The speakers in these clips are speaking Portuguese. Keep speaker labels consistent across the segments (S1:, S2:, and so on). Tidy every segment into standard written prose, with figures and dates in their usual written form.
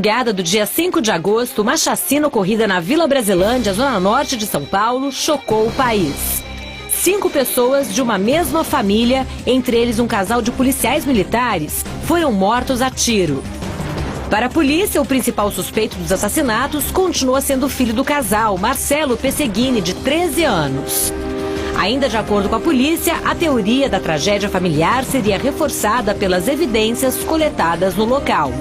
S1: madrugada do dia 5 de agosto, uma chacina ocorrida na Vila Brasilândia, zona norte de São Paulo, chocou o país. 5 pessoas de uma mesma família, entre eles um casal de policiais militares, foram mortos a tiro. Para a polícia, o principal suspeito dos assassinatos continua sendo o filho do casal, Marcelo Pesseguini, de 13 anos. Ainda de acordo com a polícia, a teoria da tragédia familiar seria reforçada pelas evidências coletadas no local.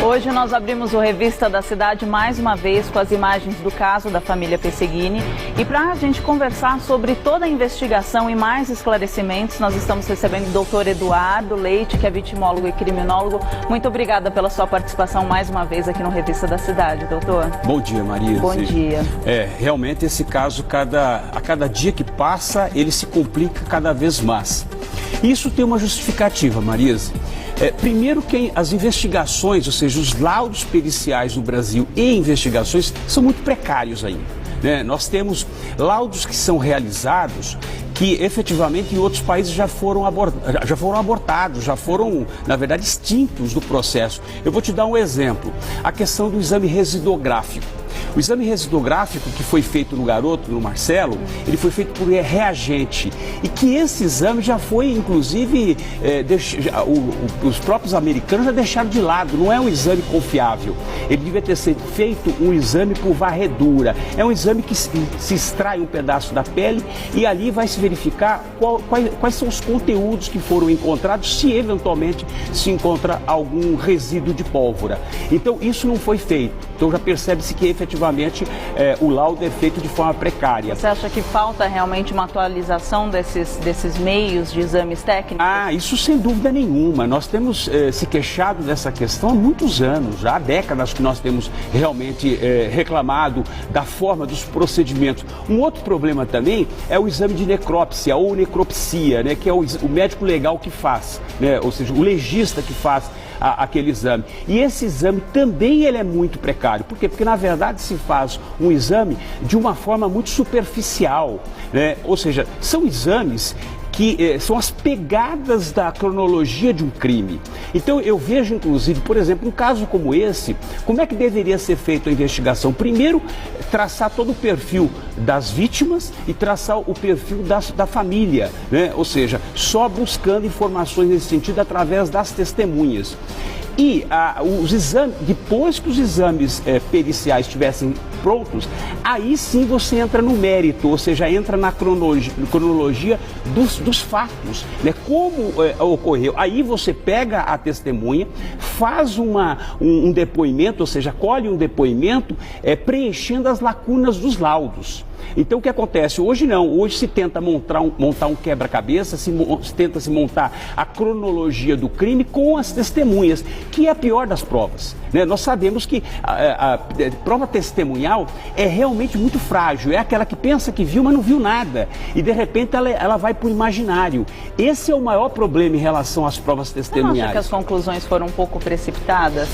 S2: Hoje nós abrimos o Revista da Cidade mais uma vez com as imagens do caso da família Pesseguini. E para a gente conversar sobre toda a investigação e mais esclarecimentos, nós estamos recebendo o doutor Eduardo Leite, que é vitimólogo e criminólogo. Muito obrigada pela sua participação mais uma vez aqui no Revista da Cidade, doutor.
S3: Bom dia, Maria.
S2: Bom dia.
S3: Realmente esse caso, a cada dia que passa, ele se complica cada vez mais. Isso tem uma justificativa, Marisa. Primeiro que as investigações, ou seja, os laudos periciais no Brasil e investigações são muito precários ainda. Nós temos laudos que são realizados que efetivamente em outros países já foram abortados, já foram, na verdade, extintos do processo. Eu vou te dar um exemplo, a questão do exame residográfico. O exame residográfico que foi feito no garoto, no Marcelo, ele foi feito por reagente. E que esse exame já foi, inclusive, os próprios americanos já deixaram de lado. Não é um exame confiável. Ele devia ter sido feito um exame por varredura. É um exame que se extrai um pedaço da pele e ali vai se verificar quais são os conteúdos que foram encontrados, se eventualmente se encontra algum resíduo de pólvora. Então, isso não foi feito. Então, já percebe-se que efetivamente o laudo é feito de forma precária.
S2: Você acha que falta realmente uma atualização desses meios de exames técnicos?
S3: Isso sem dúvida nenhuma. Nós temos se queixado dessa questão há muitos anos, já há décadas que nós temos realmente reclamado da forma dos procedimentos. Um outro problema também é o exame de necrópsia ou necropsia, que é o médico legal que faz, ou seja, o legista que faz aquele exame. E esse exame também ele é muito precário. Por quê? Porque na verdade se faz um exame de uma forma muito superficial, Ou seja, são exames que são as pegadas da cronologia de um crime. Então eu vejo, inclusive, por exemplo, um caso como esse, como é que deveria ser feita a investigação? Primeiro, traçar todo o perfil das vítimas e traçar o perfil da família, Ou seja, só buscando informações nesse sentido através das testemunhas. E os exames, depois que os exames periciais estivessem prontos, aí sim você entra no mérito, ou seja, entra na cronologia dos fatos, como ocorreu. Aí você pega a testemunha, faz um depoimento, ou seja, colhe um depoimento preenchendo as lacunas dos laudos. Então o que acontece? Hoje não, hoje se tenta montar um quebra-cabeça, se tenta se montar a cronologia do crime com as testemunhas, que é a pior das provas. Nós sabemos que a prova testemunhal é realmente muito frágil, é aquela que pensa que viu, mas não viu nada, e de repente ela vai para o imaginário. Esse é o maior problema em relação às provas testemunhais.
S2: Você não acha que as conclusões foram um pouco precipitadas?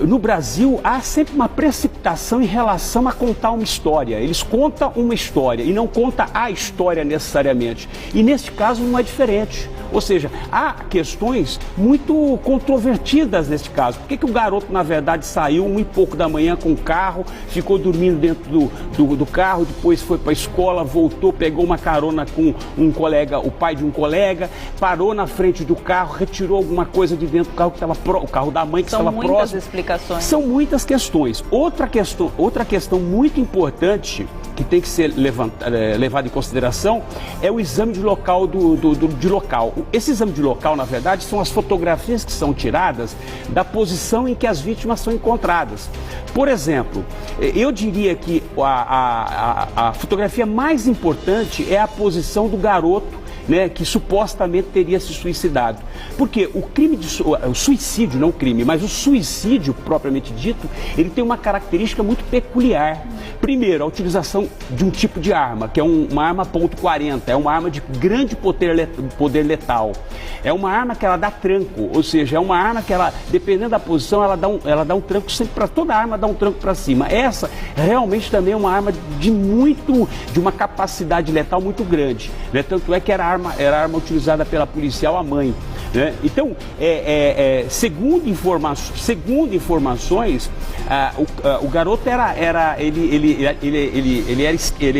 S3: No Brasil há sempre uma precipitação em relação a contar uma história. Eles contam uma história e não contam a história necessariamente. E neste caso não é diferente. Ou seja, há questões muito controvertidas neste caso. Por que o garoto, na verdade, saiu 1 e pouco da manhã com o carro, ficou dormindo dentro do carro, depois foi para a escola, voltou, pegou uma carona com um colega, o pai de um colega, parou na frente do carro, retirou alguma coisa de dentro do carro que estava o carro da mãe que estava próximo.
S2: São muitas explicações.
S3: São muitas questões. Outra questão muito importante que tem que ser levado em consideração é o exame de local de local. Esse exame de local, na verdade, são as fotografias que são tiradas da posição em que as vítimas são encontradas. Por exemplo, eu diria que a fotografia mais importante é a posição do garoto, que supostamente teria se suicidado. Porque o suicídio, não o crime, mas o suicídio propriamente dito, ele tem uma característica muito peculiar. Primeiro, a utilização de um tipo de arma, que é uma arma .40, é uma arma de grande poder letal. É uma arma que ela dá tranco, ou seja, é uma arma que ela, dependendo da posição, ela dá um tranco sempre para toda arma, dá um tranco para cima. Essa realmente também é uma arma de uma capacidade letal muito grande, Tanto é que era a era a arma utilizada pela policial, a mãe. Né? Então, segundo informações, o garoto ele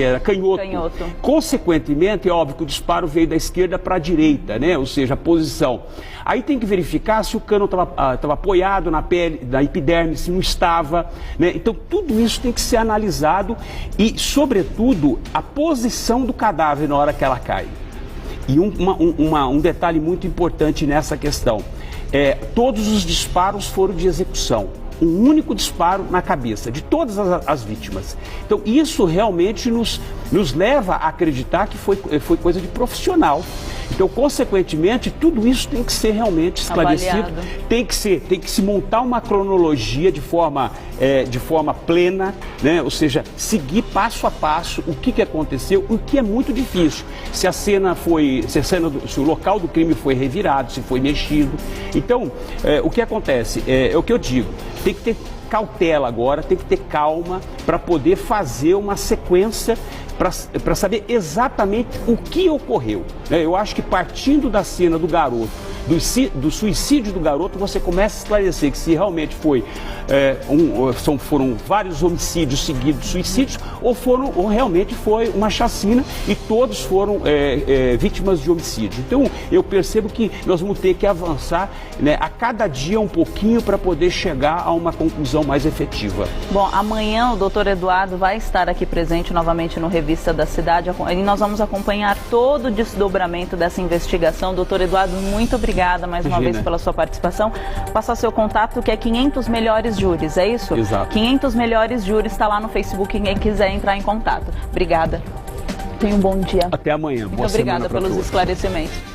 S3: era canhoto. Consequentemente, é óbvio que o disparo veio da esquerda para a direita, né? Ou seja, a posição. Aí tem que verificar se o cano estava apoiado na pele, na epiderme, se não estava. Né? Então, tudo isso tem que ser analisado e, sobretudo, a posição do cadáver na hora que ela cai. E um detalhe muito importante nessa questão, todos os disparos foram de execução, um único disparo na cabeça de todas as vítimas. Então isso realmente nos leva a acreditar que foi coisa de profissional. Então, consequentemente, tudo isso tem que ser realmente esclarecido, tem que se montar uma cronologia de forma plena, né? Ou seja, seguir passo a passo o que aconteceu, o que é muito difícil. Se o local do crime foi revirado, se foi mexido. Então, o que acontece? É o que eu digo, tem que ter cautela agora, tem que ter calma para poder fazer uma sequência para saber exatamente o que ocorreu. Eu acho que partindo da cena do garoto, do suicídio do garoto, você começa a esclarecer que se realmente foram vários homicídios seguidos de suicídios ou realmente foi uma chacina e todos foram vítimas de homicídio. Então eu percebo que nós vamos ter que avançar, né, a cada dia um pouquinho para poder chegar a uma conclusão mais efetiva.
S2: Bom, amanhã o doutor Eduardo vai estar aqui presente novamente no Revista da Cidade e nós vamos acompanhar todo o desdobramento dessa investigação. Doutor Eduardo, muito obrigada mais uma vez pela sua participação. Passar seu contato, que é 500 Melhores Júris, é isso?
S3: Exato. 500
S2: Melhores Júris, está lá no Facebook, quem quiser entrar em contato. Obrigada. Tenha um bom dia.
S3: Até amanhã.
S2: Muito obrigada pelos esclarecimentos.